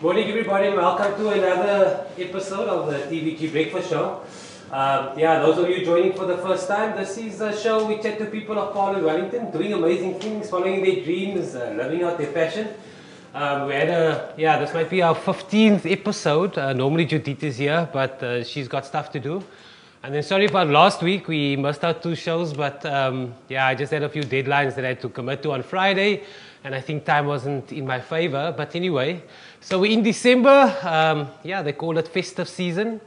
Morning everybody and welcome to another episode of the TVG Breakfast Show. Those of you joining for the first time, this is a show we chat to people of Paul and Wellington, doing amazing things, following their dreams, living out their passion. This might be our 15th episode. Normally Judith is here, but she's got stuff to do. And then sorry about last week, we missed out 2 shows, but I just had a few deadlines that I had to commit to on Friday, and I think time wasn't in my favor. But anyway, so we're in December, they call it festive season.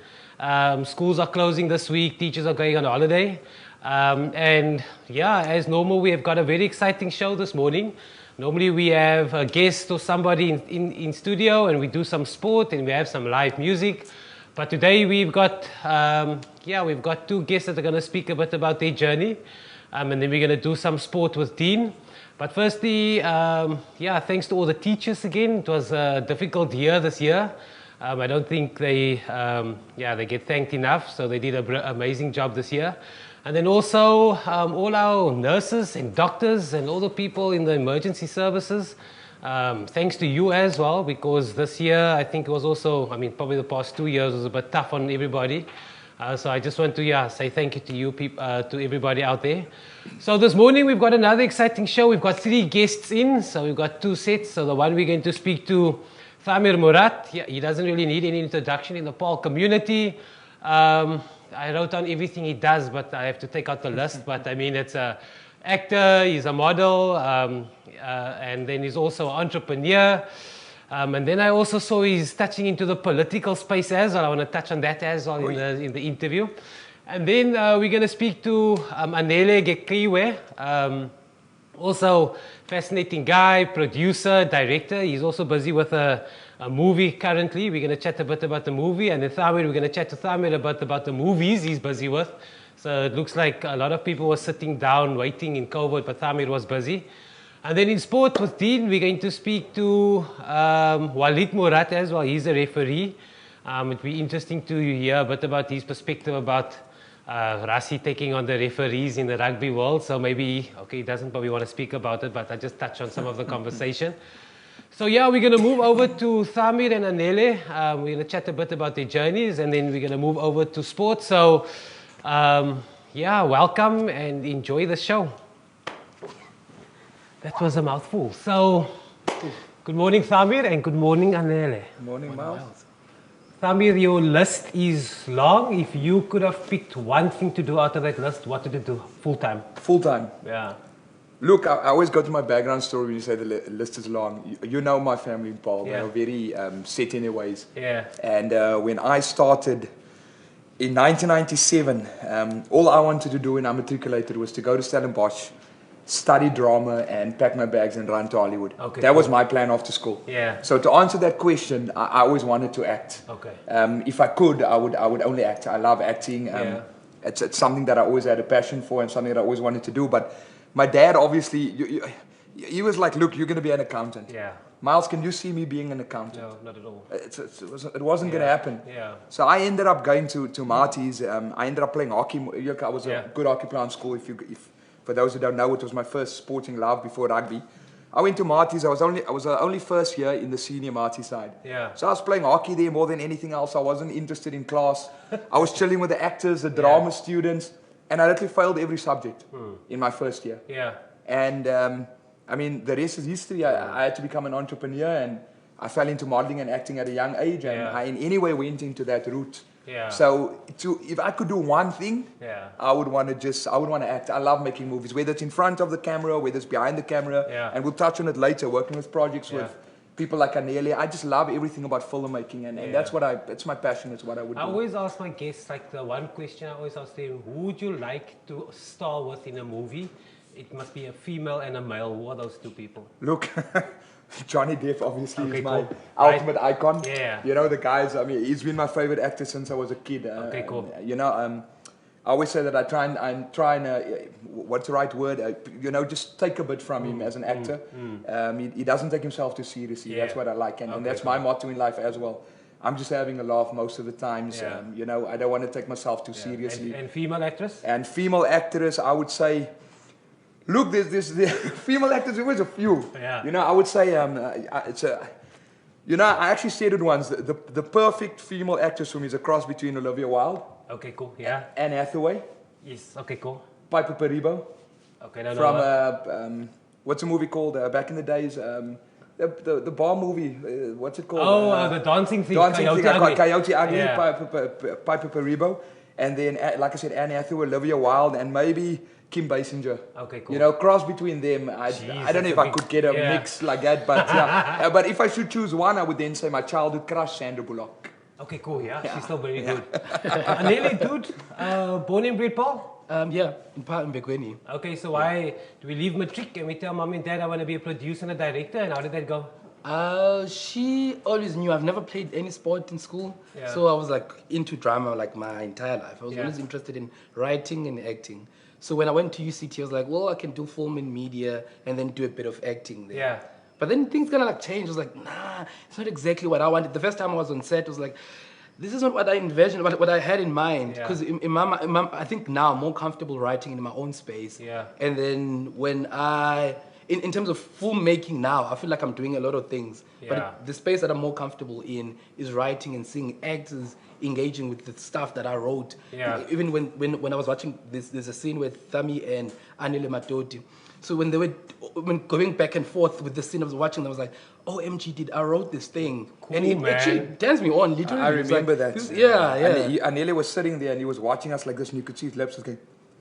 Schools are closing this week, teachers are going on holiday. As normal, we have got a very exciting show this morning. Normally we have a guest or somebody in studio, and we do some sport and we have some live music. But today we've got 2 guests that are going to speak a bit about their journey, and then we're going to do some sport with Dean. But firstly, thanks to all the teachers again. It was a difficult year this year. I don't think they get thanked enough, so they did an amazing job this year. And then also all our nurses and doctors and all the people in the emergency services. Thanks to you as well, because this year I think it was also, probably the past 2 years was a bit tough on everybody. So I just want to say thank you to you people, to everybody out there. So this morning we've got another exciting show. We've got 3 guests in, so we've got 2 sets. So the one we're going to speak to, Thamir Murat. He doesn't really need any introduction in the Paul community. I wrote down everything he does, but I have to take out the list. But it's a actor, he's a model, and then he's also an entrepreneur. And then I also saw he's touching into the political space as well. I want to touch on that as well in the interview. And then we're going to speak to Anele Gekiwe, also fascinating guy, producer, director. He's also busy with a movie currently. We're going to chat a bit about the movie. And then Thamir, we're going to chat to Thamir about the movies he's busy with. So it looks like a lot of people were sitting down waiting in COVID, but Thamir was busy. And then in sport with Dean, we're going to speak to Walid Murat as well. He's a referee. It'll be interesting to hear a bit about his perspective about Rassie taking on the referees in the rugby world. So maybe, he doesn't probably want to speak about it, but I just touch on some of the conversation. So we're going to move over to Thamir and Anele. We're going to chat a bit about their journeys, and then we're going to move over to sports. So welcome and enjoy the show. That was a mouthful. So, good morning, Thamir, and good morning, Anele. Good morning, Miles. Thamir, your list is long. If you could have picked one thing to do out of that list, what would you do? Full-time? Full-time? Yeah. Look, I always go to my background story when you say the list is long. You know my family in Paul. Yeah. They are very set in their ways. Yeah. And when I started in 1997, all I wanted to do when I matriculated was to go to Stellenbosch, study drama, and pack my bags and run to Hollywood. Okay, that was my plan after school. Yeah. So to answer that question, I always wanted to act. Okay. If I could, I would only act. I love acting. It's something that I always had a passion for and something that I always wanted to do. But my dad, obviously, he was like, look, you're going to be an accountant. Yeah. Miles, can you see me being an accountant? No, not at all. It wasn't going to happen. Yeah. So I ended up going to Marty's. I ended up playing hockey. I was a good hockey player in school. If for those who don't know, it was my first sporting love before rugby. I went to Marty's. I was the only first year in the senior Marty side. Yeah. So I was playing hockey there more than anything else. I wasn't interested in class. I was chilling with the actors, the drama students, and I literally failed every subject in my first year. Yeah. And the rest is history. I had to become an entrepreneur, and I fell into modeling and acting at a young age, and I in any way went into that route. Yeah. So if I could do one thing, I would want to act. I love making movies, whether it's in front of the camera, whether it's behind the camera, and we'll touch on it later, working with projects with people like Anele. I just love everything about filmmaking, and that's my passion. It's what I would do. I always ask my guests, like the one question I always ask them, who would you like to star with in a movie? It must be a female and a male. Who are those 2 people? Look, Johnny Depp obviously is my cool. ultimate icon. Yeah. You know, the guys, he's been my favorite actor since I was a kid. Okay, cool. I always say that I'm trying what's the right word? Just take a bit from him as an actor. He doesn't take himself too seriously. That's what I like. And that's my motto in life as well. I'm just having a laugh most of the times. I don't want to take myself too seriously. And female actress? And female actress, I would say, look, there's female actors, there was a few. Yeah. I would say You know, I actually said it once. The perfect female actress for me is a cross between Olivia Wilde, Okay, cool. Yeah. Anne Hathaway, Yes. Okay, cool. Piper Perabo, Okay, no, no. from what's a movie called back in the days? The bar movie. What's it called? Oh, the dancing thing. Dancing Coyote thing. Ugly. Coyote Ugly. Yeah. Piper Perabo, and then like I said, Anne Hathaway, Olivia Wilde, and maybe Kim Basinger. Okay, cool. You know, cross between them. I Jeez, don't know that's if a I big- could get a yeah. mix like that, but yeah. But if I should choose one, I would then say my childhood crush, Sandra Bullock. Okay, cool. Yeah, she's still very good. Anele, dude, born and bred Paul. Yeah, in part in Begweni. Okay, so why do we leave matric and we tell mom and dad I want to be a producer and a director, and how did that go? She always knew I've never played any sport in school, Yeah. so I was like into drama like my entire life. I was Yeah. always interested in writing and acting. So when I went to UCT, I was like, well, I can do film and media and then do a bit of acting there. Yeah. But then things kind of like changed. I was like, nah, it's not exactly what I wanted. The first time I was on set, I was like, this is not what I envisioned, what I had in mind. Yeah. Because I think now I'm more comfortable writing in my own space. Yeah. And then when in terms of filmmaking now, I feel like I'm doing a lot of things. Yeah. But the space that I'm more comfortable in is writing and seeing actors engaging with the stuff that I wrote. Yeah. Even when I was watching this, there's a scene with Thami and Anile Matoti. So when going back and forth with the scene I was watching, I was like, oh, MG, I wrote this thing. Cool, and it man. actually turns me on, literally. I It was remember like, that. Yeah. And Anele was sitting there and he was watching us like this, and you could see his lips was going.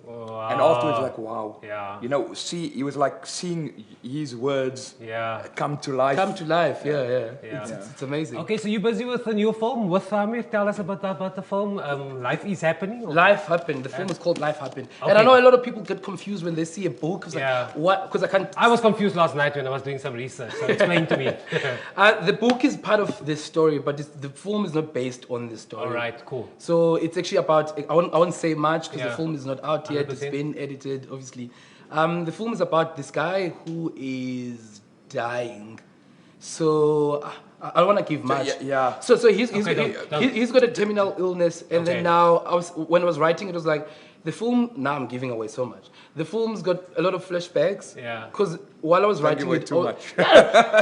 Wow. And afterwards, like, wow. Yeah. You know, he was like seeing his words Yeah. come to life. Come to life, yeah. Yeah. It's amazing. Okay, so you're busy with a new film with Samir. Tell us about the film. Life is Happening. or- Life Happened. The film is called Life Happened. Okay. And I know a lot of people get confused when they see a book. It's Yeah. like, what? Because I can't. I was confused last night when I was doing some research. So explain to me. The book is part of this story, but the film is not based on this story. All right, cool. So it's actually about, I won't say much because Yeah. the film is not out yet. It's 100%. been edited, obviously. The film is about this guy who is dying. So I don't want to give much. yeah. So he's Okay, don't. he's got a terminal illness, and Okay. then now when I was writing, it was like the film. Now I'm giving away so much. The film's got a lot of flashbacks. Yeah. Because while I was Don't give writing away it, too much.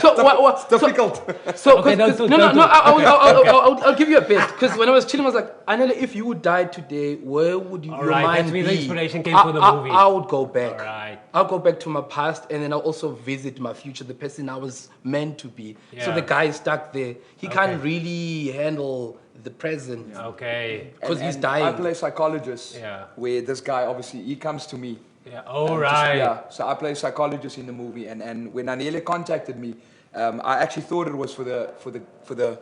so Difficult. so, Okay, 'cause- don't- no, don't- I'll give you a bit. Because when I was chilling, I was like, Anele, if you would die today, where would your Alright, mind that's be? where the inspiration came for the movie. I would go back. Alright. I'll go back to my past, and then I'll also visit my future, the person I was meant to be. So Yeah. the guy is stuck there. He Okay. can't really handle the present. Okay. Because he's I dying. play psychologist. Yeah. Where this guy obviously he comes to me. Yeah. All Just- right. yeah. So I play psychologist in the movie, and when Anele contacted me, I actually thought it was for the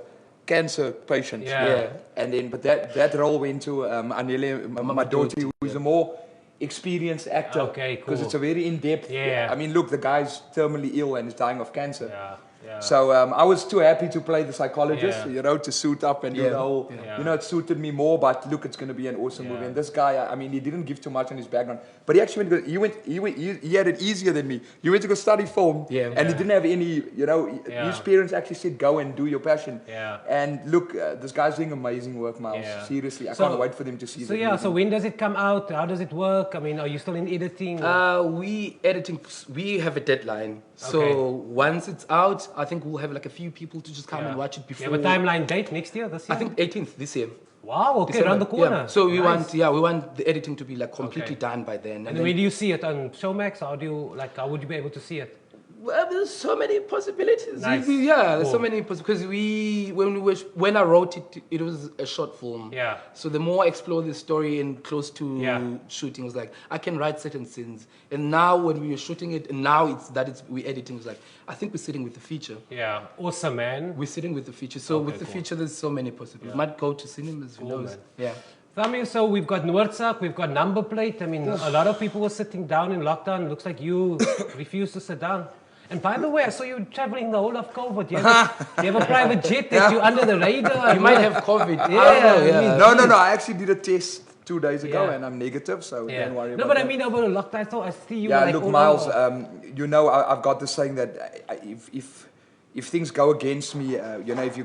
cancer patient. Yeah. And then, but that role went to Anele Madoti, who is a more experienced actor. Okay, Because cool. it's a very in-depth. Yeah. I mean, look, the guy's terminally ill and is dying of cancer. Yeah. Yeah. So I was too happy to play the psychologist, Yeah. you know, to suit up and do Yeah. the whole, Yeah. you know, it suited me more. But look, it's going to be an awesome Yeah. movie. And this guy, I mean, he didn't give too much on his background, but he actually he had it easier than me. He went to go study film, Yeah. and he Yeah. didn't have any, you know, Yeah. his parents actually said, go and do your passion. Yeah. And look, this guy's doing amazing work, Miles. Yeah. Seriously, I So- can't wait for them to see So the yeah, movie. so when does it come out? How does it work? I mean, are you still in editing? We have a deadline. So Okay. once it's out, I think we'll have like a few people to just come Yeah. and watch it You before. have a timeline date next year, this year? I think 18th this year. Wow, okay, December. around the corner. Yeah. So we Nice. want the editing to be like completely Okay. done by then. And where do you see it on Showmax? How do you how would you be able to see it? Well, there's so many possibilities. Nice. Yeah, there's so Cool. many possibilities. Because when I wrote it, it was a short film. Yeah. So the more I explore the story and close to Yeah. shooting, it was like I can write certain scenes. And now when we were shooting it, and now we're editing, it's like I think we're sitting with the feature. Yeah, awesome, man. We're sitting with the feature. So Okay, with the cool. feature, there's so many possibilities. Might go to cinemas. Who Cool, knows? man. Yeah. Samir, so we've got Noordsak, we've got number plate. I mean, a lot of people were sitting down in lockdown. Looks like you refused to sit down. And by the way, I saw you traveling the whole of COVID. You have a private jet that you under the radar. You might have COVID. I don't Yeah, know, I mean, No, I actually did a test 2 days ago, Yeah. and I'm negative, so Yeah. don't worry No, about but that. I mean, over the lockdown, I thought I see you. Yeah, were like look, all Miles, over. you know, I've got this saying that if things go against me, you know, if you're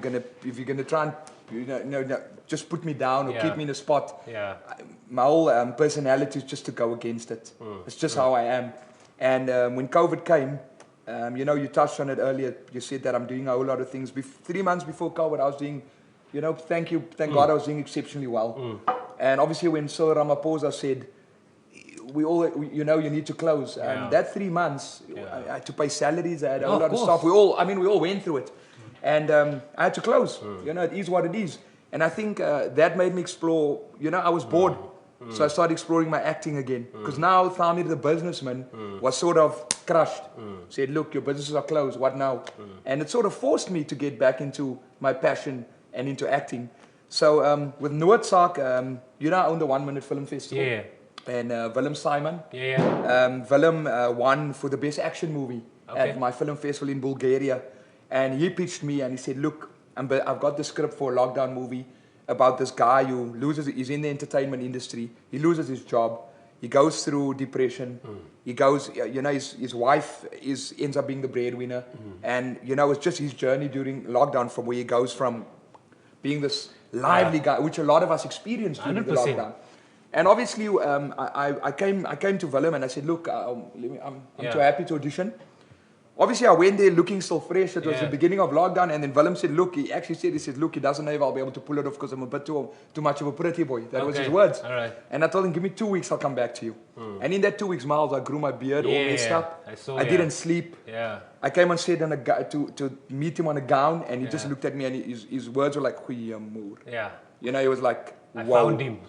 gonna try and just put me down or Yeah. keep me in a spot, Yeah. my whole personality is just to go against it. It's just how I am. And when COVID came, You know, you touched on it earlier. You said that I'm doing a whole lot of things. 3 months before COVID, I was doing, you know, thank God I was doing exceptionally well. And obviously when Cyril Ramaphosa said, you know, you need to close. That 3 months, I had to pay salaries. I had a whole lot of stuff. We all went through it. And I had to close. You know, it is what it is. And I think that made me explore, you know, I was bored. So I started exploring my acting again. Because now Thamir, the businessman, was sort of crushed. Said, look, your businesses are closed, what now? And it sort of forced me to get back into my passion and into acting. So with Noordzaak, you know, I own the 1 Minute Film Festival. Yeah. And Willem Simon. Yeah. Willem won for the best action movie at my film festival in Bulgaria. And he pitched me and he said, look, I've got the script for a lockdown movie about this guy who he's in the entertainment industry. He loses his job. He goes through depression. He goes, you know, his wife ends up being the breadwinner. And, you know, it's just his journey during lockdown from where he goes from being this lively guy, which a lot of us experienced during the lockdown. And obviously, I came to Willem and I said, look, I'm too happy to audition. Obviously, I went there looking still fresh. It was the beginning of lockdown. And then Willem said, look, he said, look, he doesn't know if I'll be able to pull it off because I'm a bit too much of a pretty boy. That was his words. All right. And I told him, give me 2 weeks, I'll come back to you. And in that 2 weeks, Miles, I grew my beard all messed up. I didn't sleep. I came on set to meet him on a gown, and he just looked at me, and his words were like, goeiemoer. You know, he was like, I found him.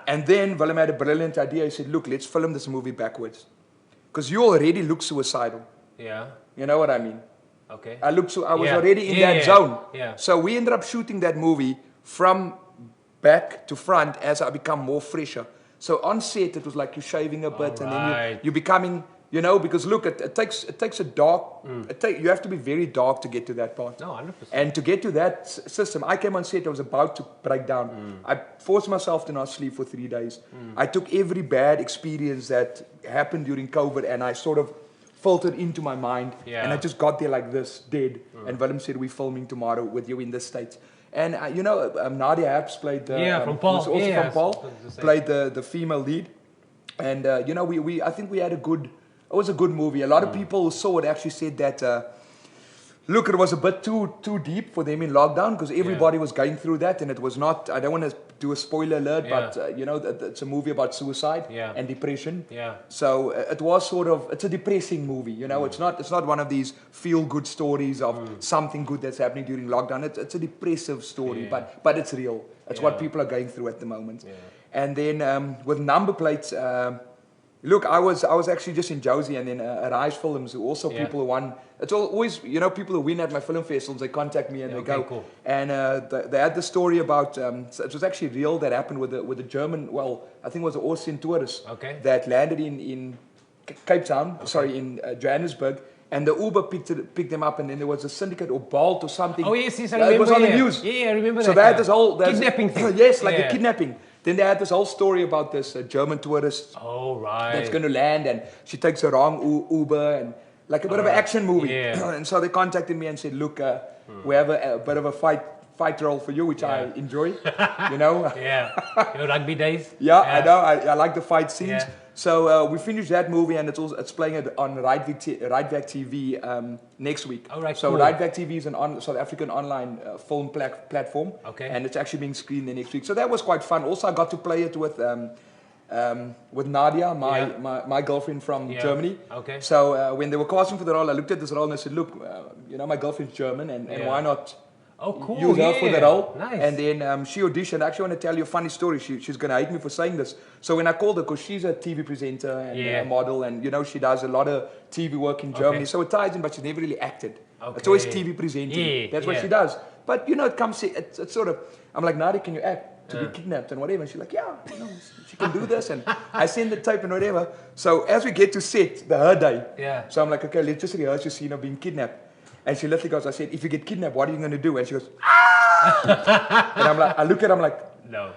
And then Willem had a brilliant idea. He said, look, let's film this movie backwards. Because you already look suicidal. You know what I mean? Okay. I was already in that zone. So we ended up shooting that movie from back to front as I become more fresher. So on set, it was like you're shaving a bit, and then you're becoming, you know, because look, it takes a dark, you have to be very dark to get to that part. No, 100%. And to get to that system, I came on set, I was about to break down. I forced myself to not sleep for 3 days. I took every bad experience that happened during COVID, and I sort of filtered into my mind, and I just got there like this, dead. And Willem said, we're filming tomorrow with you in the States. And you know, Nadia Haps played from Paul. Also from Paul, played the female lead. And you know, I think we had it was a good movie. A lot of people who saw it actually said that look, it was a bit too deep for them in lockdown, because everybody was going through that, and it was not, I don't want to do a spoiler alert, but you know, it's a movie about suicide and depression. So it was sort of, it's a depressing movie, you know, it's not one of these feel-good stories of something good that's happening during lockdown. It's a depressive story, but it's real. It's what people are going through at the moment. And then with Number Plates, look, I was actually just in Josie, and then Rise Films, who also people who won. It's always, you know, people who win at my film festivals, they contact me and they go. Cool. And they had the story about, it was actually real, that happened with the German, well, I think it was an Austrian tourist that landed in Cape Town, in Johannesburg. And the Uber picked them up, and then there was a syndicate or Bolt or something. Oh, yes, I remember. It was on the news. Yeah, I remember that. So they had this whole... kidnapping thing. Yes, like a kidnapping. Then they had this whole story about this German tourist that's going to land, and she takes a wrong Uber, and like a bit of an action movie. And so they contacted me and said, look, we have a bit of a fight role for you, which I enjoy, you know. Your rugby days. I know, I like the fight scenes. So we finished that movie, and it's playing it on Rijtvak TV next week. So Rijtvak TV is an South African online film platform, and it's actually being screened the next week. So that was quite fun. Also, I got to play it with Nadia, my girlfriend from Germany. So when they were casting for the role, I looked at this role and I said, look, you know, my girlfriend's German, and why not use her for the role? And then she auditioned. I actually want to tell you a funny story. She's going to hate me for saying this. So when I called her, because she's a TV presenter and a model, and you know, she does a lot of TV work in Germany, so it ties in, but she's never really acted. It's always TV presenting. That's what she does. But you know, it's sort of, I'm like, Nadia, can you act? To be kidnapped and whatever. And she's like, yeah, you know, she can do this. And I send the tape and whatever. So as we get to set, her day. So I'm like, okay, let's just rehearse your scene of being kidnapped. And she literally goes, I said, if you get kidnapped, what are you going to do? And she goes, ah! And I'm like, I look at her, I'm like, no.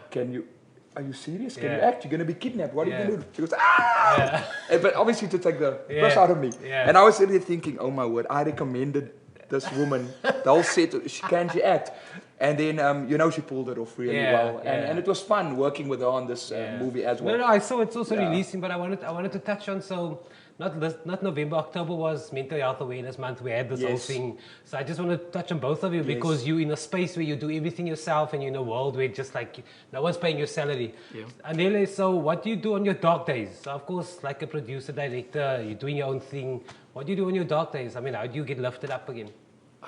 Are you serious? Can you act? You're going to be kidnapped. What are you going to do? She goes, ah! But obviously to take the press out of me. And I was really thinking, oh my word, I recommended this woman, the whole set, can she act? And then, you know, she pulled it off really well. And it was fun working with her on this movie as well. No, I saw it's also releasing, but I wanted to touch on, so not November, October was Mental Health Awareness Month. We had this whole Yes. thing. So I just want to touch on both of you because you're in a space where you do everything yourself and you're in a world where just like no one's paying your salary. Yeah. Anele, so what do you do on your dark days? So of course, like a producer, director, you're doing your own thing. What do you do on your dark days? I mean, how do you get lifted up again?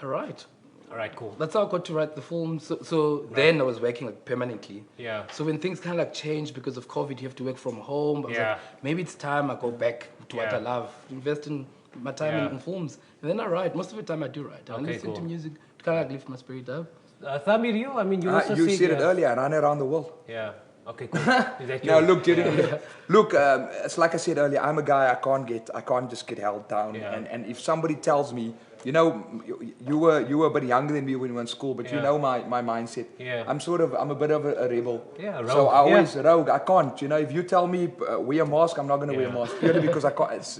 All right. All right, cool. That's how I got to write the film. So then I was working like permanently. Yeah. So when things kind of like changed because of COVID, you have to work from home. I was Yeah. like, maybe it's time I go back to what Yeah. I love, invest in my time Yeah. in films. And then I write. Most of the time I do write. I Okay, listen to cool. music to kind of like lift my spirit up. Thamir, you? I mean, you also You said it yeah. earlier, I run around the world. Yeah. Okay, cool. Is that No, yours? look, look. It's like I said earlier. I'm a guy. I can't just get held down. Yeah. And if somebody tells me, you know, you were a bit younger than me when you were in school, but you Yeah. know my mindset. Yeah. I'm a bit of a rebel. Yeah, a So rogue, I always yeah. rogue. I can't. You know, if you tell me wear a mask, I'm not going to wear a Yeah. mask purely because I can't.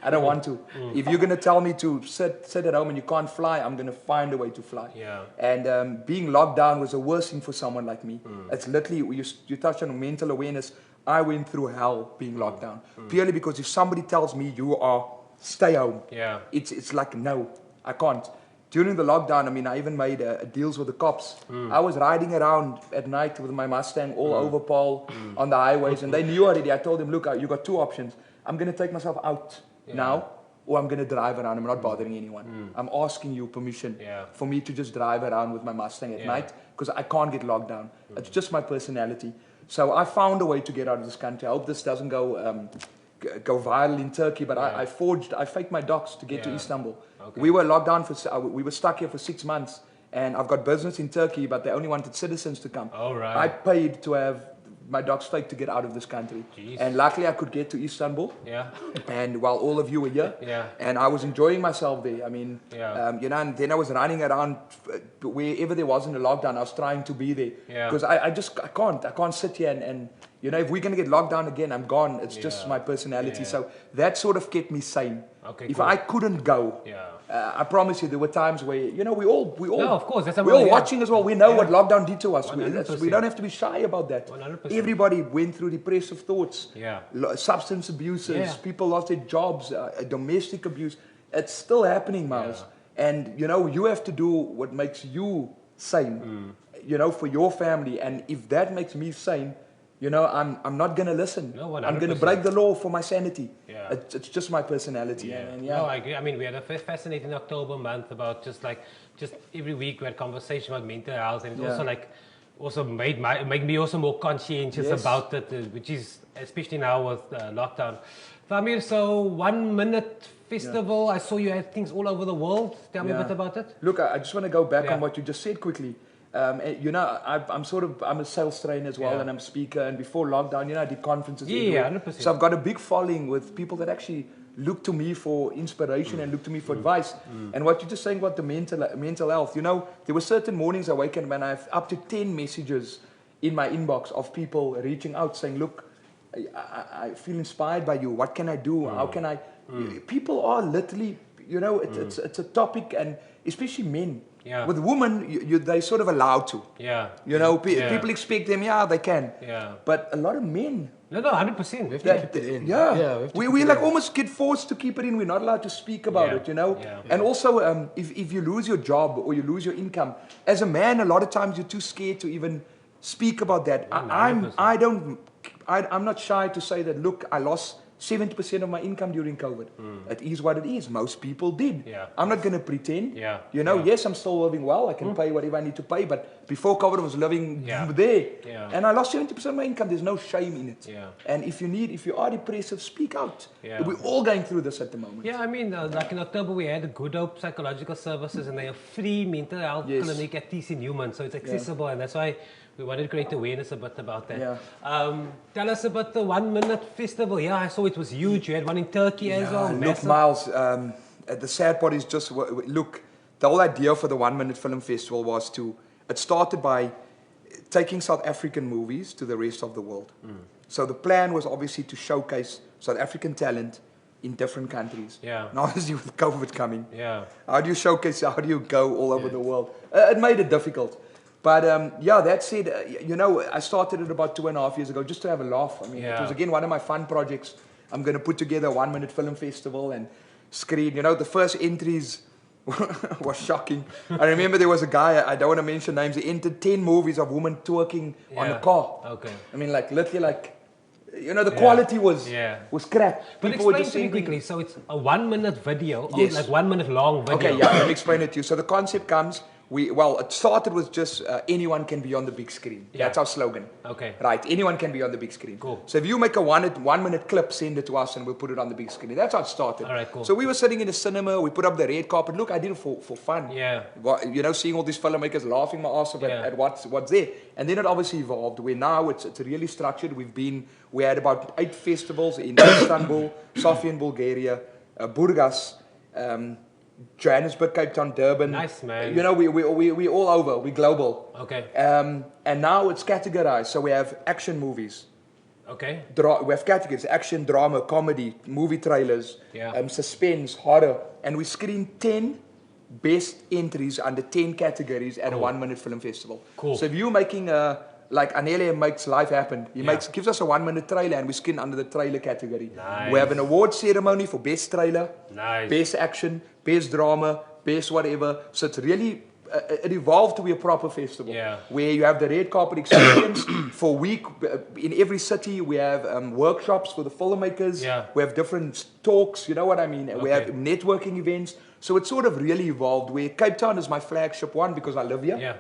I don't want to. If you're going to tell me to sit at home and you can't fly, I'm going to find a way to fly. Yeah. And being locked down was the worst thing for someone like me. It's literally, you touched on mental awareness. I went through hell being locked down. Purely because if somebody tells me stay home, Yeah. it's like, no, I can't. During the lockdown, I mean, I even made deals with the cops. I was riding around at night with my Mustang all over Paul on the highways, and they knew already. I told them, look, you got two options. I'm going to take myself out now, or I'm going to drive around. I'm not bothering anyone. I'm asking you permission Yeah. for me to just drive around with my Mustang at night because I can't get locked down. It's just my personality. So I found a way to get out of this country. I hope this doesn't go viral in Turkey, but I faked my docs to get to Yeah. Istanbul. Okay. We were locked down we were stuck here for 6 months, and I've got business in Turkey, but they only wanted citizens to come. All right. I paid to have my docs faked to get out of this country. Jeez. And luckily I could get to Istanbul. Yeah. And while all of you were here, Yeah. and I was enjoying myself there. I mean, Yeah. you know, and then I was running around wherever there was in the lockdown. I was trying to be there Yeah. because I can't sit here and you know, if we're gonna get locked down again, I'm gone. It's just Yeah. my personality. Yeah. So that sort of kept me sane. Okay, If cool. I couldn't go, Yeah. I promise you, there were times where you know we all No, of course, that's we're all yeah. watching as well. We know Yeah. what lockdown did to us. We 100%. don't have to be shy about that. 100%. Everybody went through depressive thoughts, Yeah. substance abuses, Yeah. people lost their jobs, domestic abuse. It's still happening, Miles. And you know you have to do what makes you sane. You know, for your family. And if that makes me sane, you know, I'm not gonna listen. No, I'm gonna 100%. break the law for my sanity. Yeah. It's just my personality. Yeah. And No, I agree. I mean, we had a fascinating October month about just every week we had conversation about mental health, and it also made me also more conscientious Yes. about it, which is especially now with lockdown. Thamir, so 1 Minute Festival, I saw you had things all over the world. Tell me a Yeah. bit about it. Look, I just want to go back Yeah. on what you just said quickly. You know, I'm a sales trainer as well, Yeah. and I'm a speaker. And before lockdown, you know, I did conferences. Yeah, everywhere. 100%. So I've got a big following with people that actually look to me for inspiration and look to me for advice. And what you're just saying about the mental health, you know, there were certain mornings I wake up and I have up to 10 messages in my inbox of people reaching out saying, look, I feel inspired by you. What can I do? How can I? People are literally, you know, it's a topic, and especially men. Yeah. With women, they sort of allowed to. Yeah. You know, Yeah. people expect them, yeah, they can. Yeah. But a lot of men, No, 100%. We have to keep it in. yeah, we have to we keep it like in. almost get forced to keep it in. We're not allowed to speak about Yeah. it, you know. Yeah. And also, if you lose your job or you lose your income, as a man, a lot of times you're too scared to even speak about that. 100%. I'm not shy to say that. Look, I lost 70% of my income during COVID. It is what it is. Most people did. Yeah. I'm not going to pretend. Yeah. You know, Yeah. yes, I'm still living well. I can pay whatever I need to pay. But before COVID, I was living Yeah. there. Yeah. And I lost 70% of my income. There's no shame in it. Yeah. And if you are depressive, speak out. Yeah. We're all going through this at the moment. Yeah, I mean, like in October, we had Good Hope Psychological Services, and they are free mental health Yes. clinic at TC Newman, so it's accessible, and that's why we wanted to create awareness a bit about that. Yeah. Tell us about the 1 Minute Festival. Yeah, I saw it was huge. You had one in Turkey as well. Look, Massive. Miles, the sad part is just, look, the whole idea for the 1 Minute Film Festival was it started by taking South African movies to the rest of the world. So the plan was obviously to showcase South African talent in different countries. Yeah. Now, obviously with COVID coming, Yeah. how do you showcase, how do you go all over the world? It made it difficult. But yeah, that said, you know, I started it about 2.5 years ago just to have a laugh. I mean, it Yeah. was again one of my fun projects. I'm going to put together a 1 minute film festival and screen. You know, the first entries was shocking. I remember there was a guy, I don't want to mention names, he entered 10 movies of women twerking on a car. Okay. I mean, like, literally, like, you know, the quality was crap. But People were explain just to me sending- quickly. So it's a 1 minute video, or Yes. like 1 minute long video. Okay, yeah, let me explain it to you. So the concept comes, it started with just anyone can be on the big screen. Yeah. That's our slogan. Okay. Right, anyone can be on the big screen. Cool. So if you make a 1 minute clip, send it to us and we'll put it on the big screen. That's how it started. All right, cool. So we were sitting in a cinema, we put up the red carpet. Look, I did it for fun. Yeah. You know, seeing all these filmmakers laughing my ass off Yeah. at what's there. And then it obviously evolved where now it's really structured. We had about 8 festivals in Istanbul, Sofia in Bulgaria, Burgas, Johannesburg, Cape Town, Durban. Nice, man. You know, we all over. We global. Okay. And now it's categorized. So we have action movies. Okay. We have categories: action, drama, comedy, movie trailers, Yeah. suspense, horror, and we screen 10 best entries under 10 categories at a 1 minute film festival. Cool. So if you're making like Anele makes Life Happen, gives us a 1 minute trailer and we screen under the trailer category. Nice. We have an award ceremony for best trailer, Nice. best action, best drama, best whatever. So it's really it evolved to be a proper festival where you have the red carpet experience for a week. In every city we have workshops for the filmmakers. Yeah. We have different talks, you know what I mean? We have Okay. networking events. So it's sort of really evolved where Cape Town is my flagship one because I live here. Yeah.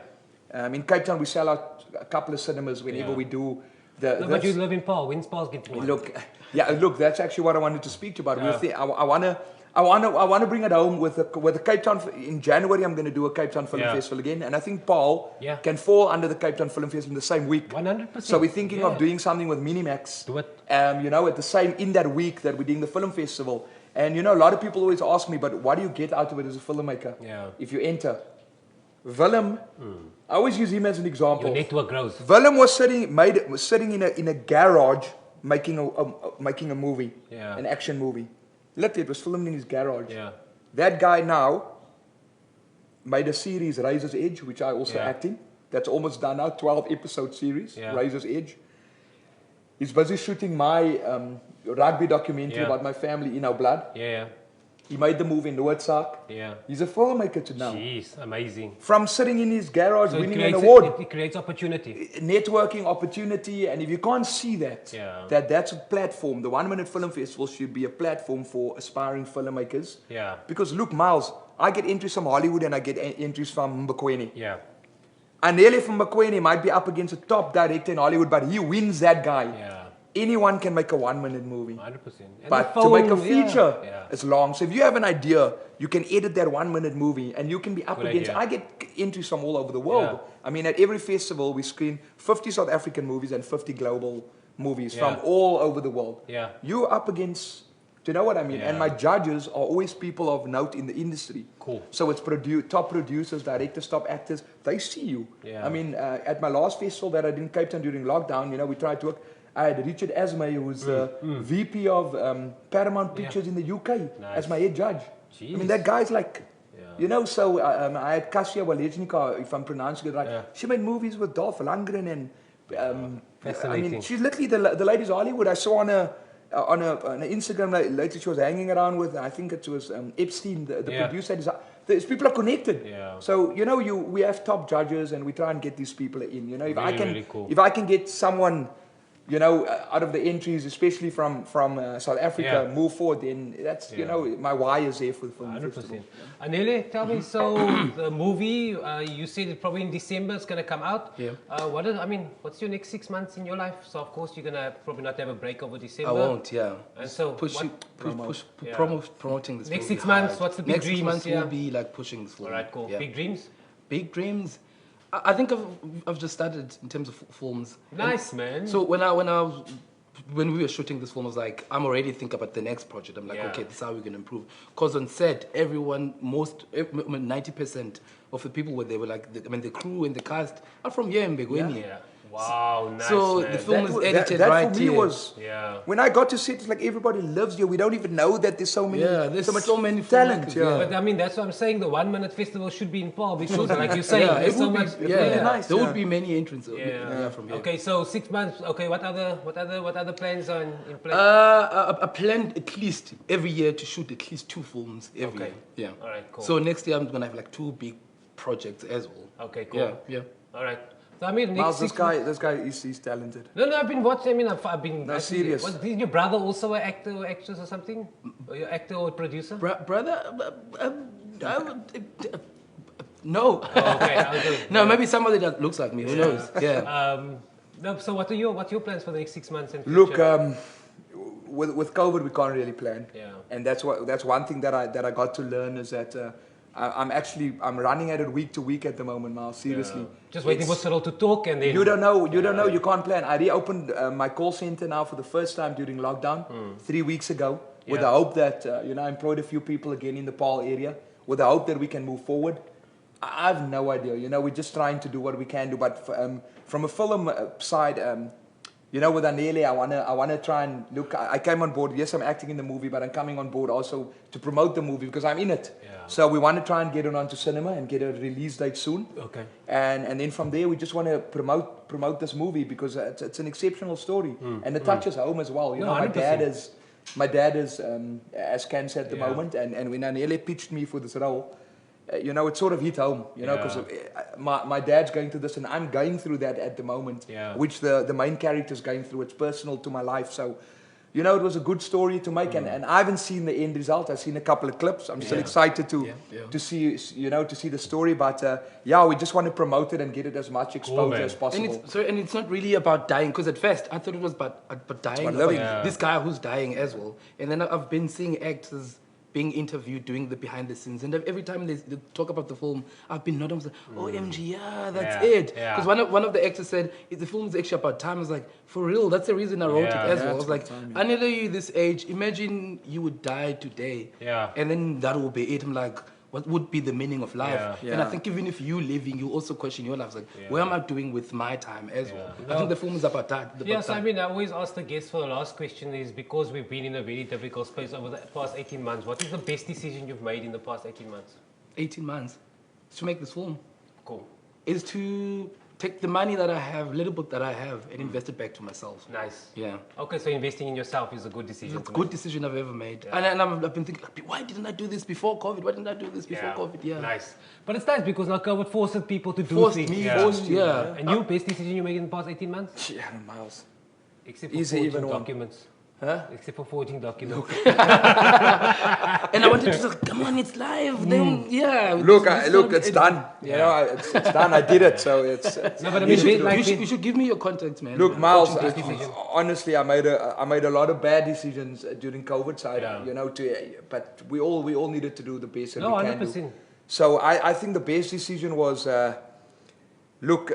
In Cape Town we sell out a couple of cinemas whenever we do No, but you live in Paul. When's Paul's getting one? Look, that's actually what I wanted to speak to you about. I want to bring it home with the Cape Town. In January, I'm going to do a Cape Town Film Festival again, and I think Paul can fall under the Cape Town Film Festival in the same week. 100%. So we're thinking of doing something with Minimax. Do it. You know, in that week that we're doing the film festival. And you know, a lot of people always ask me, but what do you get out of it as a filmmaker? Yeah. If you enter, Willem, I always use him as an example. Your network grows. Willem was sitting in a garage making a movie, an action movie. Literally, it was filmed in his garage. Yeah. That guy now made a series, Razor's Edge, which I also act in. That's almost done now, 12 episode series, Razor's Edge. He's busy shooting my rugby documentary about my family in our blood. Yeah. He made the movie Noordzaak. Yeah. He's a filmmaker to now. Jeez, amazing. From sitting in his garage, So winning an award. it creates opportunity. Networking opportunity, and if you can't see that, that's a platform. The 1 minute film festival should be a platform for aspiring filmmakers. Yeah. Because look, Miles, I get entries from Hollywood and I get entries from Mbekweni. Yeah. Anele from Mbekweni might be up against a top director in Hollywood, but he wins that guy. Yeah. Anyone can make a 1 minute movie. 100%. And But the to make a phone, feature, yeah. it's long. So if you have an idea, you can edit that 1 minute movie and you can be up Good against. idea. I get entries from all over the world. Yeah. I mean, at every festival, we screen 50 South African movies and 50 global movies Yeah. from all over the world. Yeah. You're up against, do you know what I mean? Yeah. And my judges are always people of note in the industry. Cool. So it's top producers, directors, top actors. They see you. Yeah. I mean, at my last festival that I did in Cape Town during lockdown, you know, we tried to work. I had Richard Asmay, who's VP of Paramount Pictures in the UK, as my head judge. Jeez. I mean, that guy's like, you know, so I had Kasia Walecznika, if I'm pronouncing it right. Yeah. She made movies with Dolph Lundgren and, I Fascinating. mean, she's literally the ladies Hollywood. I saw on a Instagram later she was hanging around with, I think it was Epstein, the producer. These people are connected. Yeah. So, you know, we have top judges and we try and get these people in. You know, if Really cool. if I can get someone, you know, out of the entries, especially from South Africa, move forward, then that's, you know, my why is there for the film 100%. festival. Anele, tell me, so the movie, you said it probably in December it's going to come out. Yeah. What's your next 6 months in your life? So, of course, you're going to probably not have a break over December. I won't, yeah. And so, promoting this next movie 6 months, hard. what's the big Next dreams? 6 months will be like pushing this film. All right, cool. Yeah. Big dreams? Big dreams. I think I've just started in terms of films. Nice, man. So when we were shooting this film, I was like, I'm already thinking about the next project. I'm like, okay, this is how we're gonna improve. Because on set, 90% of the people were there were like, the crew and the cast are from here in Mbekweni. Wow, nice, So man. the film is edited that right for me here. was Yeah. when I got to see it, it's like everybody loves you. We don't even know that there's so many, Yeah, there's much so many talent. filmmakers, Yeah. But I mean, that's what I'm saying. The 1 Minute Festival should be in Paul because, like you're saying, Yeah, there's it so would much. be, would be nice, There yeah. would be many entrants from here. Okay, so 6 months. Okay, what other plans are in place? I planned at least every year to shoot at least 2 films every Okay. year. Yeah. All right, cool. So next year I'm gonna have like 2 big projects as well. Okay, cool. Yeah, yeah. All right. So I mean, next Miles, 6 this guy, he's talented. No, I've been watching. I mean, I've been. No, actually- serious. What, is your brother also an actor or actress or something? Or your actor or producer? Brother, no. Oh, okay. I was doing- No, maybe somebody that looks like me. Who knows? Yeah. No, so what's your plans for the next 6 months? And Look, future? with COVID, we can't really plan. Yeah. And that's one thing that I got to learn is that I'm running at it week to week at the moment, Miles. Seriously. Just waiting for It's- Cyril to talk and then. You don't know. You don't know. You can't plan. I reopened my call center now for the first time during lockdown 3 weeks ago, with the Yeah. hope that I employed a few people again in the Paul area, with the hope that we can move forward. I have no idea. We're just trying to do what we can do. But from a film side, with Anele, I wanna try and look. I came on board. Yes, I'm acting in the movie, but I'm coming on board also to promote the movie because I'm in it. Yeah. So we want to try and get it onto cinema and get a release date soon. Okay. And then from there we just want to promote this movie because it's an exceptional story and it touches home as well. No, My 100%. dad is as cancer at the Yeah. moment, and when Anele pitched me for this role, it sort of hit home, because my dad's going through this and I'm going through that at the moment, Yeah. which the main character's going through. It's personal to my life, so. It was a good story to make, and I haven't seen the end result. I've seen a couple of clips. I'm still excited to see to see the story, but we just want to promote it and get it as much exposure man. as possible. And it's not really about dying, because at first I thought it was about dying. about living. Yeah. This guy who's dying as well. And then I've been seeing actors being interviewed, doing the behind the scenes, and every time they talk about the film, I've been nodding, like, oh, MG, that's Yeah, it. yeah. Because one of the actors said, the film is actually about time. I was like, for real, that's the reason I wrote Yeah. it as Yeah, well. I it's was like, about time, I know you this age, imagine you would die today. Yeah. And then that will be it. I'm like, what would be the meaning of life? Yeah. And I Yeah. think even if you living, you also question your life. Like, what am I doing with my time as well? Yeah. I think the film is about that. about Yes, I time. mean, I always ask the guests for the last question is because we've been in a very difficult space over the past 18 months. What is the best decision you've made in the past 18 months? 18 months to make this film Cool. is to take the money that I have, little bit that I have, and invest it back to myself. Nice. Yeah. Okay, so investing in yourself is a good decision. It's a to good make. decision I've ever made. And I've been thinking, why didn't I do this before COVID? Why didn't I do this before COVID? Yeah. Nice. But it's nice because now COVID forced people to do Forced things. me, Yeah. forced, yeah. And you, best decision you made in the past 18 months? Yeah, Miles. Except for Easy, forging even one. documents. Huh? Except for forging documents. And I wanted to just, come on, it's live. Then, yeah. Look, this look, sort of it's done. It's done. I did it, so it's. No, but I You mean, should, like, you should give me your contacts, man. Look, Miles. Best decision. Honestly, I made a lot of bad decisions during COVID side. Yeah. But we all needed to do the best that No, we can 100%. do. So I think the best decision was, look,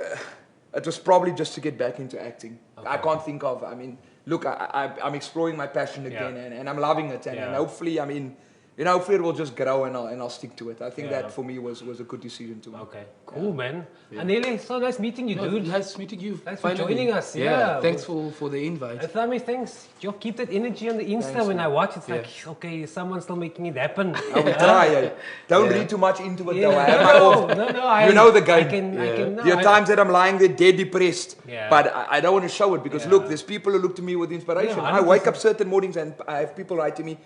it was probably just to get back into acting. I can't think of. I mean, look, I'm exploring my passion again, and I'm loving it, and hopefully, I mean. Hopefully it will just grow and I'll stick to it. I think that for me was a good decision to make. Okay, cool, man. Anele, so nice meeting you, No, dude. nice meeting you. Thanks for finally. joining us, yeah. Thanks for the invite. Thami, thanks. You keep that energy on the Insta Thanks, when man. I watch. It's like, okay, someone's still making it happen. I will try. Don't read too much into it though. I have my own. No. You know the game. I can. There are times that I'm lying there dead depressed, Yeah. but I don't want to show it because look, there's people who look to me with inspiration. Yeah, I wake up certain mornings and I have people write to me,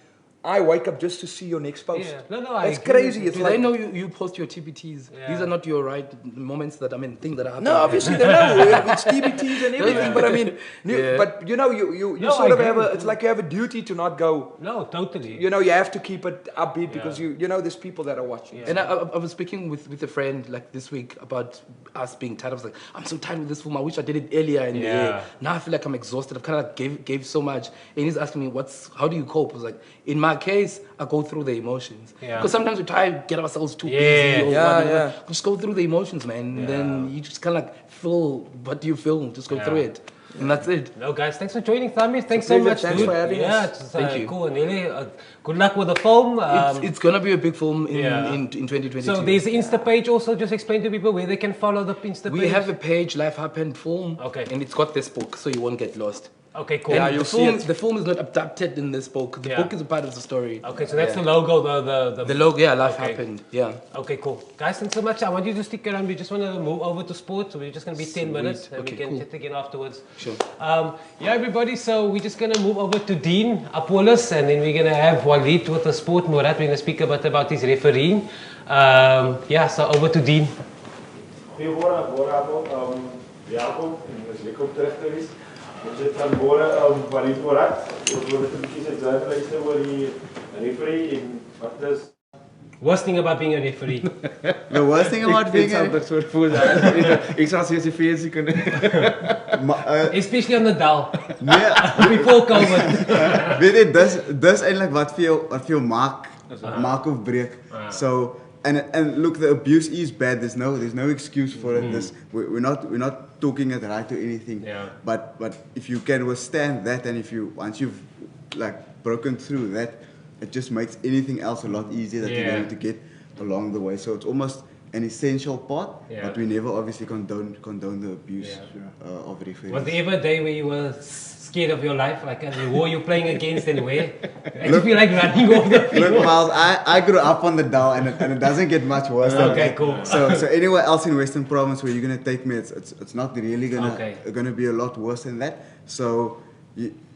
I wake up just to see your next post. Yeah. No, I It's agree crazy. with you. It's Do like they know you post your TBTs? Yeah. These are not your right moments things that are happening. no, obviously they know it's TBTs and everything, but I mean, but you No, sort I of have agree. it's like you have a duty to not go. No, totally. You have to keep it upbeat because there's people that are watching. And I was speaking with a friend like this week about us being tired. I was like, I'm so tired with this film. I wish I did it earlier in the Yeah. year. Now I feel like I'm exhausted. I've kind of gave so much. And he's asking me, how do you cope? I was like, in my case, I go through the emotions. Yeah. Because sometimes we try to get ourselves too Yeah. busy. Or Yeah, whatever. yeah. Just go through the emotions, man. And then you just kind of like feel what you feel. Just go through it. And that's it. No, guys, thanks for joining, Thami. Thanks It's a so much, pleasure. Thanks dude. for having yeah, us. it's Thank you. cool. And really, good luck with the film. It's gonna be a big film in, yeah. in 2022. So there's the Insta page also. Just explain to people where they can follow the Insta page. We have a page, Life Happened Film, Okay. and it's got this book, so you won't get lost. Okay, cool. And Yeah, you'll the see film, it. the film is not adapted in this book. The Yeah. book is a part of the story. Okay, so that's Yeah. the logo, The logo, yeah, Life Okay. Happened, yeah. Okay, cool. Guys, thanks so much. I want you to stick around. We just want to move over to sports. So we're just going to be 10 minutes and Okay, we can cool. chat again afterwards. Sure. Yeah, everybody. So we're just going to move over to Dean Apollos and then we're going to have Walid with the sport. Murat, we're going to speak a bit about his refereeing. Yeah, so over to Dean. Goedemorgen, welkom en ons lekker op terug te wees. Ons het vanmorgen Walid Murat. Ons wil net 'n bietjie sy journey luister oor die referee en wat is Worst thing about being a referee. The worst thing about being a dat soort voel. Ek sal sê fancy kunnen. Especially on the Dal. nee, Before COVID. weet jy dis eintlik wat vir jou maak of breek. So and look, the abuse is bad. There's no excuse for it. We're not talking it right or anything. Yeah. But if you can withstand that, and once you've like broken through that, it just makes anything else a lot easier that you're going to get along the way. So it's almost an essential part, but we never obviously condone the abuse of referees. Was there ever a day where you were scared of your life, like the war you're playing against anyway? Did you feel like running off the field? Look, Miles, I grew up on the Dow, and it doesn't get much worse than Okay, that. cool. So anywhere else in Western Province where you're gonna take me, it's not really gonna be a lot worse than that. So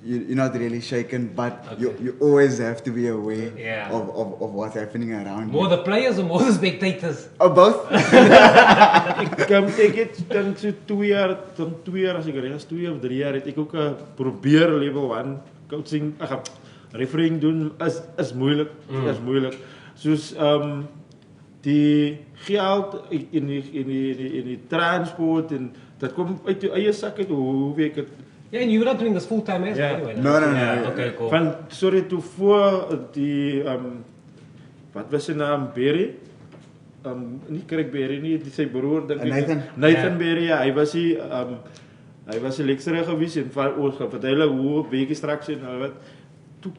you're not really shaken, but you always have to be aware of what's happening around More you. the players or more the spectators? Oh, both. Ek het dan so 2 jaar as ek reg is, 2 of 3 jaar het ek ook probeer level 1 coaching, refereeing doen is moeilik, is moeilik. Soos die geld in die transport en dat kom uit jou eie sak uit, hoe weet ek het. Yeah, and you're not doing this full time as well anyway. No. Okay, cool. Van sorry toe voor die wat was sy naam, Berry? Nie Craig Berry nie, sy broer dink ek. Nathan Berry, ja, hy was die lecturer gewees en van ons vertel hoe weekie straks en wat toe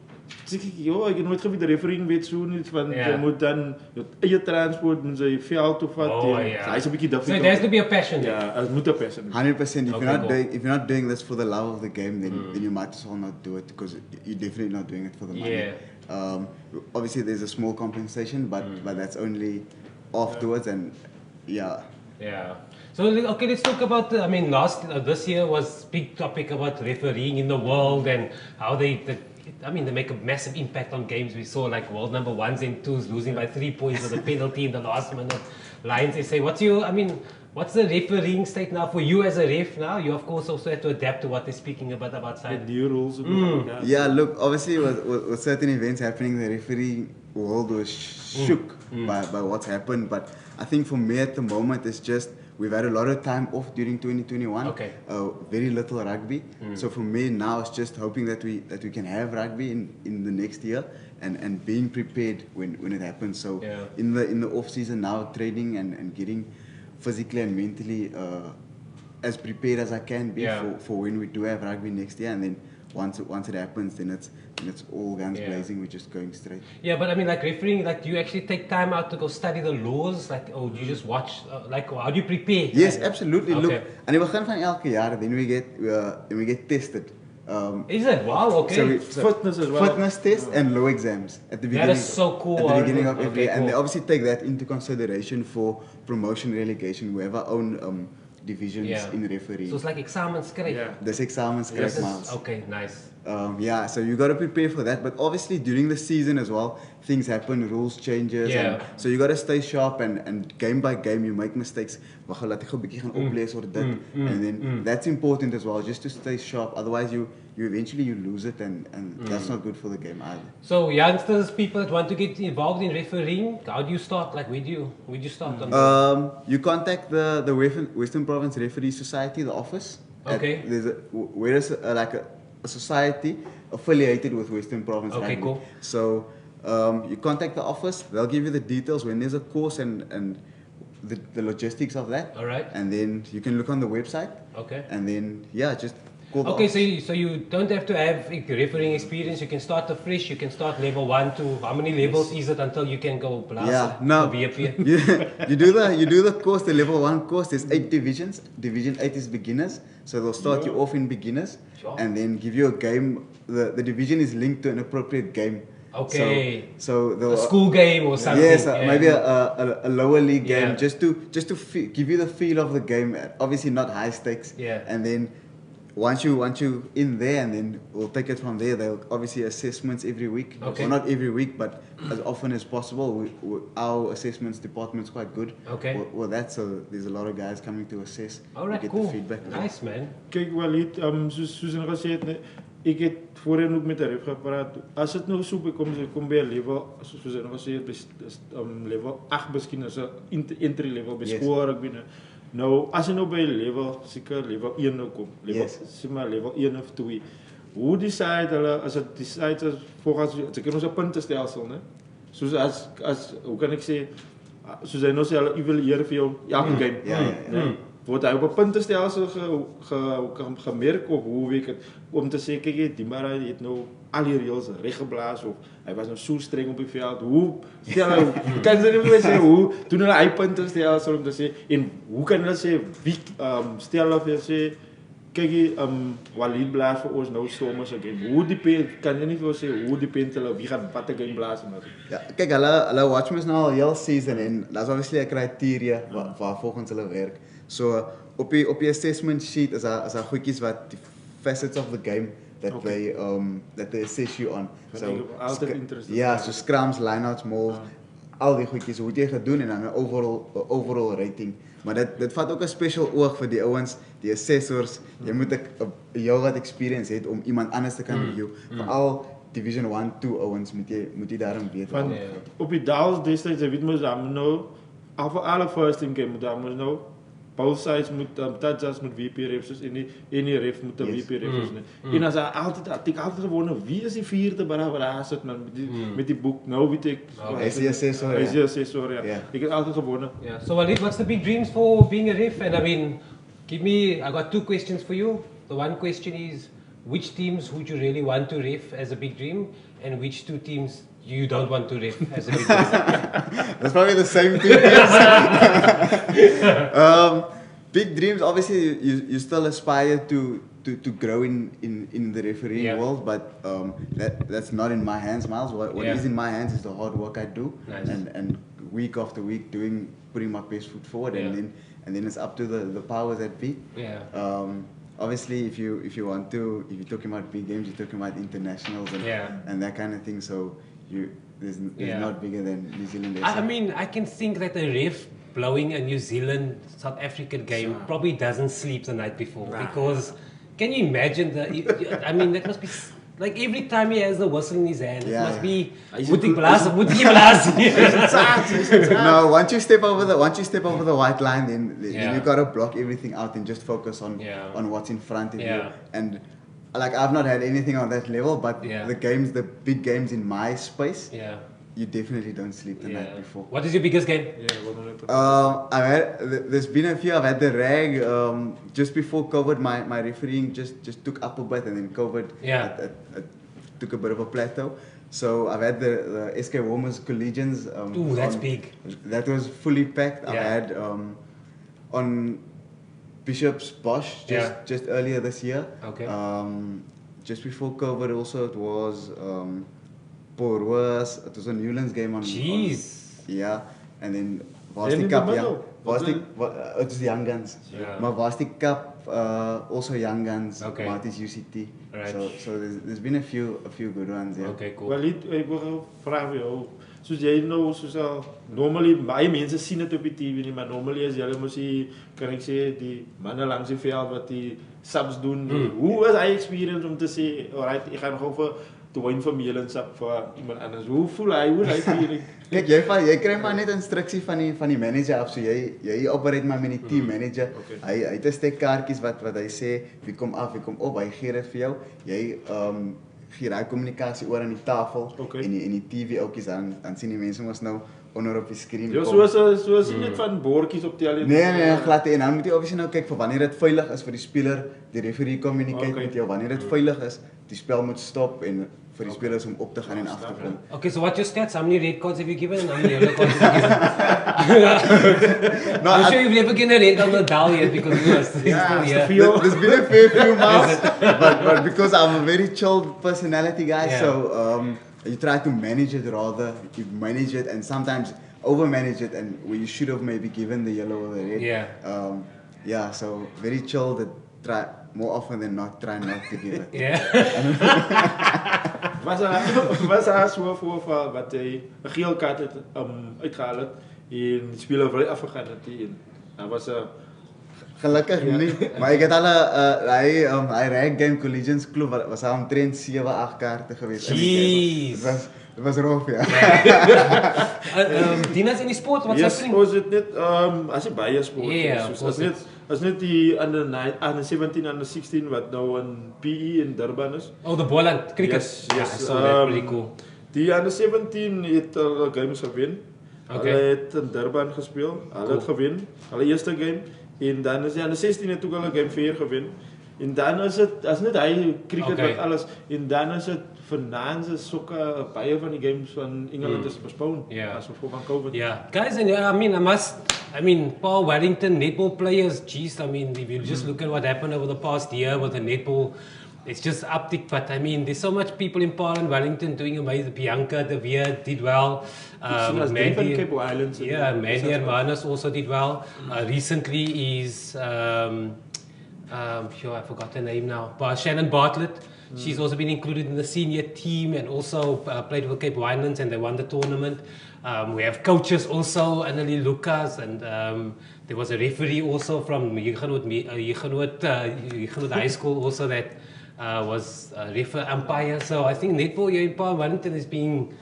sê ek, ek het nooit geweet die refereeing weet so nie van jy moet dan jou eie transport moet sy veld toe vat. Hy's 'n bietjie So difficult. there has to be a passion. Ja, het moet 'n passion. 100%. If Okay, you're not doing this for the love of the game, then you might as well not do it, because you're definitely not doing it for the money. Obviously, there's a small compensation, but that's only afterwards, and yeah. So okay, let's talk about. This year was big topic about refereeing in the world and how they make a massive impact on games. We saw like world number 1s and 2s losing by 3 points with a penalty in the last minute. Lions, they say, what's the refereeing state now for you as a ref now? You of course also have to adapt to what they're speaking about outside. The new rules. Yeah, look, obviously with certain events happening, the referee world was shook by what's happened. But I think for me at the moment, it's just we've had a lot of time off during 2021. Okay. Very little rugby. So for me now, it's just hoping that we can have rugby in the next year and being prepared when it happens. So in the off season now, training and getting physically and mentally as prepared as I can be for when we do have rugby next year, and then once it happens, then it's all guns blazing. We're just going straight. Yeah, but like refereeing, like do you actually take time out to go study the laws, like, or do you just watch? How do you prepare? Yes, absolutely. Okay. Look, aan die begin van elke jaar, then we get tested. Is it? Wow. Okay. Fitness as well. Fitness test and law exams at the beginning. That is so cool. At the beginning of every year, cool. and they obviously take that into consideration for promotion, relegation. We have our own divisions in referee. So it's like examens skryf. Yeah. This examens krijg Miles. Okay, nice. So you got to prepare for that. But obviously during the season as well, things happen, rules changes. Yeah. And so you got to stay sharp and game by game you make mistakes. Wag, laat ek gou 'n bietjie gaan oplees oor dit. And then that's important as well, just to stay sharp. Otherwise you eventually lose it, and that's not good for the game either. So youngsters, people that want to get involved in refereeing, how do you start? Like where do you start? You contact the Western Province Referee Society, the office. Okay. There's a society affiliated with Western Province Okay, Rugby. cool. So you contact the office, they'll give you the details when there's a course and the logistics of that. All right. And then you can look on the website. Okay. And then just called Okay, the so you don't have to have refereeing experience. You can start afresh. You can start level 1 to how many levels is it until you can go blast Yeah, no. VP? You do the course, the level 1 course. There's 8 divisions. Division 8 is beginners, so they'll start you off in beginners, and then give you a game. The division is linked to an appropriate game. Okay. So they'll, A school game or something. yes, maybe a lower league game, Yeah. just to give you the feel of the game. Obviously not high stakes. Yeah. And then once you in there, and then we'll take it from there. They'll obviously assessments every week. Okay. Well, not every week, but as often as possible. Our assessments department's quite good. Okay. Well, that, so there's a lot of guys coming to assess. Alright, get cool. the feedback. Nice, man. Kijk, Walid, soos hulle gesê het, ek het voorheen ook met 'n ref gepraat. As dit nou so kom by 'n level, soos hulle gesê het, level 8 miskien as 'n entry level by skool rugby. Nou, as jy nou by level 1 nou kom, level 1 of 2. Hoe decide hulle as dit decide volgens seker ons 'n puntestelsel, né? Soos as hoe kan ek sê, soos hy nou sê hulle evalueer vir jou elke game. Ja. Word hy op 'n puntestelsel gemerk of hoe weet ek om te sê kyk die maar hy het nou al die reëls reggeblaas of hy was nou so streng op die veld. Hoe stel hy kan jy nie sê hoe doen hulle hy puntestelsel om te sê en hoe kan hulle sê wie stel of jy sê kyk Walid blaas vir ons nou soms so game. Hoe depend kan jy nie vir ons sê hoe depend hulle wie gaan watter game blaas maar. Ja, kyk hulle watch mens nou al heel season en daar's obviously 'n kriteria waar volgens hulle werk. So op die assessment sheet is daar goedjies wat die facets of the game that they assess you on. So ja, so scrums, lineouts, mauls, al die goedjies hoe jy gedoen en dan 'n overall rating. Maar dit vat ook 'n special oog vir die ouens, die assessors. Jy moet 'n heel wat experience het om iemand anders te kan review. Veral Division 1, 2 ouens moet jy daarom weet. Van op die daals destyds jy weet mos dan nou al vir alle first team game moet dan mos nou both sides moet touches moet VP refs soos en die ref moet 'n VP ref soos en as hy altyd gewone wie is die vierde barabar daar sit man met die boek nou weet ek Is die assessor ja. Ek het altyd gewone. Yeah. So Walid, what's the big dreams for being a ref? And I mean, I got 2 questions for you. The one question is, which teams would you really want to ref as a big dream, and which 2 teams you don't want to ref as a big dream? That's probably the same thing. Big dreams, obviously you still aspire to grow in the refereeing world, but that's not in my hands, Miles. What is in my hands is the hard work I do, and week after week putting my best foot forward, and then it's up to the powers that be. Obviously, if you're talking about big games, you're talking about internationals and that kind of thing. So there's not bigger than New Zealand. I mean, I can think that a ref blowing a New Zealand South African game probably doesn't sleep the night before, because can you imagine I mean, that must be like every time he has the whistle in his hand, it must be moet ik blazen. No, once you step over the white line, then you gotta block everything out and just focus on what's in front of you. And like I've not had anything on that level, but the big games in my space, you definitely don't sleep the night before. What is your biggest game? There's been a few. I've had the rag just before COVID. My refereeing just took up a bit, and then COVID took a bit of a plateau. So I've had the SK Women's Collegians. Ooh, that's big. That was fully packed. I've had on Bishop's Bosch just earlier this year. Okay. Just before COVID, also it was. It was a Newlands game on. Jeez. And then Varsity Cup, it was Young Guns. Maar Varsity Cup, also Young Guns, Marty's UCT. Right. So there's been a few good ones. Okay, cool. Wel, ek wil vra vir jou, soos jy nou soos al normally baie mense sien dit op die TV nie, maar normally as jy mos kan ek sê die manne langs die veld wat die subs doen. Hoe was hy experience om te sê, alright, ek gaan gou vir te win vir Melensap vir iemand anders. Hoe voel hy? Hoe hy feeling? Kijk, jy kry maar net instruksie van die manager af, so jy operate maar met die team manager. Hy het 'n stek kaartjies wat hy sê wie kom af, wie kom op, hy gee dit vir jou. Jy gee daai kommunikasie oor aan die tafel en die TV oudjies dan sien die mense mos nou onder op die screen Ja, kom. soos net van bordjies op tel. Nee, glad nie. En dan moet jy obviously nou kyk vir wanneer dit veilig is vir die speler. Die referee communicate met jou wanneer dit veilig is. Die spel moet stop en vir die spelers om op te gaan en af te kom. Okay, so what's your stats? How many red cards have you given and how many yellow cards have you given? No, I'm sure you've never given a red on the dial yet because you are still here. There's been a fair few months, but because I'm a very chilled personality guy, Yeah. so you try to manage it rather. You manage it and sometimes over-manage it, and where you should have maybe given the yellow or the red. Yeah. So very chilled. That try more often than not try not to give it. Yeah. was daar so voorval wat hy 'n geel kaart het uitgehaal het en die speler vry afgegaan het en daar was 'n Gelukkig nie, maar ek het al hy reg game collisions klub was hy omtrent 7-8 kaarte geweest. Jeez. Dit was rof, ja. Dina's in die sport, what's yes, happening? was dit net as jy baie sport Yeah, soos of course as net die under 17 under 16 wat nou in PE in Durban is. Oh, the ball and cricket. Yes, Yeah, yes. I saw that, pretty cool. Die under 17 het al games gewen. Okay. Hulle het in Durban gespeel. Hulle het gewen. Hulle eerste game en dan is die under 16 het ook al 'n game 4 gewen. En dan is dit as net hy cricket wat alles en dan is dit vanaand se sokker baie van die games van Engeland is postponed as gevolg van COVID. Yeah, guys, and I mean, Paul Wellington netball players. Geez, I mean, if you just look at what happened over the past year with the netball, it's just uptick. But I mean, there's so much people in Paul and Wellington doing amazing. Bianca De Beer did well. Mandy, Cape Islands. Yeah, Mandy Hermanos also did well. Recently is sure, I forgot her name now. But Shannon Bartlett. She's also been included in the senior team and also played for Cape Winelands and they won the tournament. We have coaches also, Annelie Lucas, and there was a referee also from Huguenot High School also that was a umpire. So I think netball here in Paul Wellington is being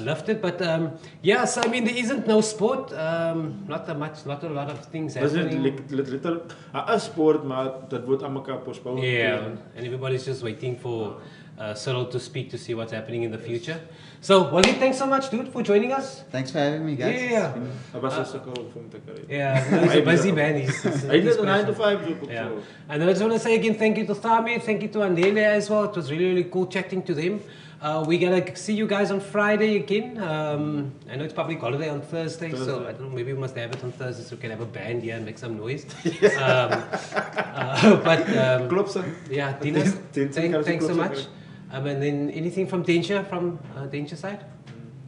lifted. But yeah, so I mean, there isn't no sport. Not a lot of things happening. Little a sport, maar dat wordt aan elkaar postponed. Yeah, and everybody's just waiting for Cyril to speak to see what's happening in the future. So, Wally, thanks so much, dude, for joining us. Thanks for having me, guys. Yeah. Hij was een sukkel om te krijgen. Yeah, no, he's a busy man. Hij doet een 9 to 5 job. Yeah. And I just want to say again, thank you to Thami, thank you to Andele as well. It was really cool chatting to them. We're going to see you guys on Friday again. I know it's public holiday on Thursday, so I don't know, maybe we must have it on Thursday so we can have a band here and make some noise. Klopt, sir. Yeah, Dina, thanks so much. And then anything from Densha, side?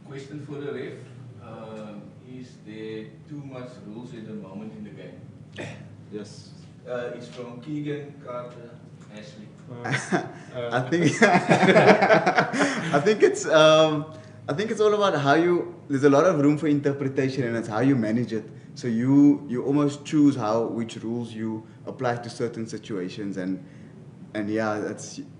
Question for the ref. Is there too much rules at the moment in the game? Yes. It's from Keegan Carter Ashley. I think it's all about how you. There's a lot of room for interpretation, and it's how you manage it. So you almost choose which rules you apply to certain situations, and yeah,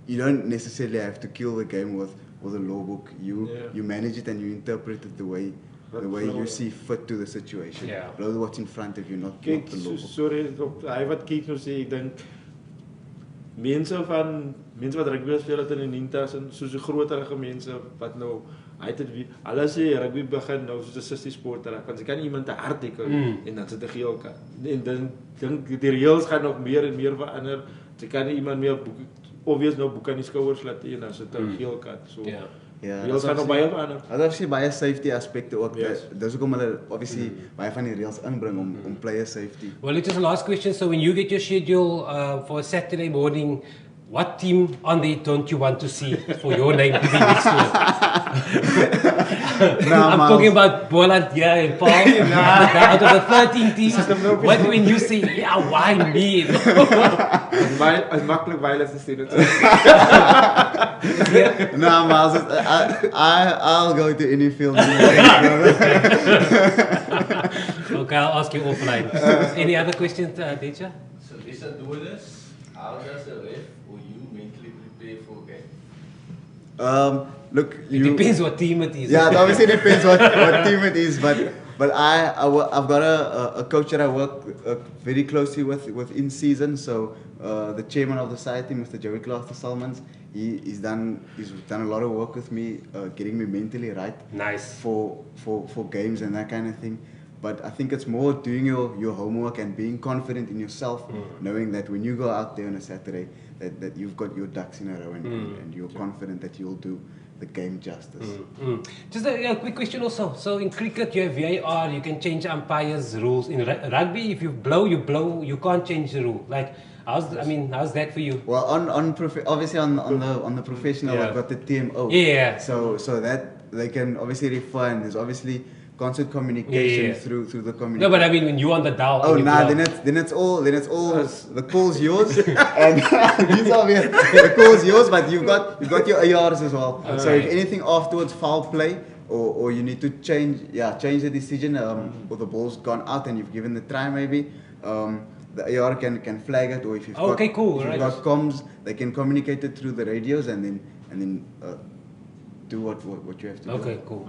you don't necessarily have to kill the game with a law book. You manage it and you interpret it the way you see fit to the situation. Yeah. Rather what's in front of you, not the law book. Sorry, hy wat kyk nou sê, ek dink mense wat rugby speel het in die 90s en soos die groterige mense wat nou hulle sê rugby begin nou soos 'n sister sport raak, want jy kan iemand te hard tackle en dan sit 'n geel kaart. En dan dink die reëls gaan nog meer en meer verander. Jy kan nie iemand meer obvious nou boek aan die skouers laat en dan sit 'n geel kaart. So Ja, reëls gaan nog baie verander. Daar's baie safety aspekte ook. Yes. Dis hoekom hulle obviously baie van die reëls inbring om player safety. Well, it is the last question. So when you get your schedule for a Saturday morning, what team on there don't you want to see for your name to be next to it? I'm talking about Boland here and Paul. Out of the 13 teams, what when you say, yeah, why me? As makkelijk violence is dit. No, Miles, I'll go to any field. Okay, I'll ask you offline. Any other questions, Deja? So is that doing this? How does the ref or you mentally prepare for a game? Look, It depends what team it is. Yeah, it obviously depends what team it is, but But I've got a coach that I work very closely with in season. So the chairman of the society, Mr. Joey Claster Salmons, he's done a lot of work with me, getting me mentally right. Nice. For games and that kind of thing. But I think it's more doing your homework and being confident in yourself, knowing that when you go out there on a Saturday, that you've got your ducks in a row and you're confident that you'll do the game justice. Just a quick question also. So in cricket you have VAR, you can change umpires' rules. In rugby, if you blow, you can't change the rule. Like, how's that for you? Well, obviously on the professional, I've got the TMO. Yeah. So that they can obviously refer, and there's obviously constant communication through the communication. No, but I mean when you on the dial. Oh nah, then it's all the call's yours, and these are the call's yours. But you've got your ARs as well. So if anything afterwards, foul play, or you need to change the decision, or the ball's gone out and you've given the try maybe. The AR can flag it, or if you've got comms, they can communicate it through the radios and then do what you have to do. Okay, cool.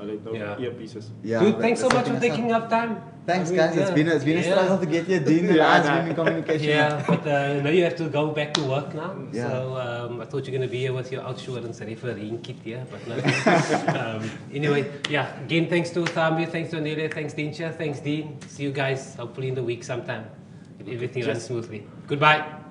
Earpieces. Dude, thanks so much for taking up time. Thanks, guys. It's been a struggle to get here. Dean and I have been in communication. Yeah, but now you have to go back to work now. Yeah. So I thought you're going to be here with your outsurance refereeing kit here, but no. Anyway, again, thanks to Thambi, thanks to Anelia, thanks Dinsha, thanks Dean. See you guys hopefully in the week sometime if everything runs smoothly. Goodbye.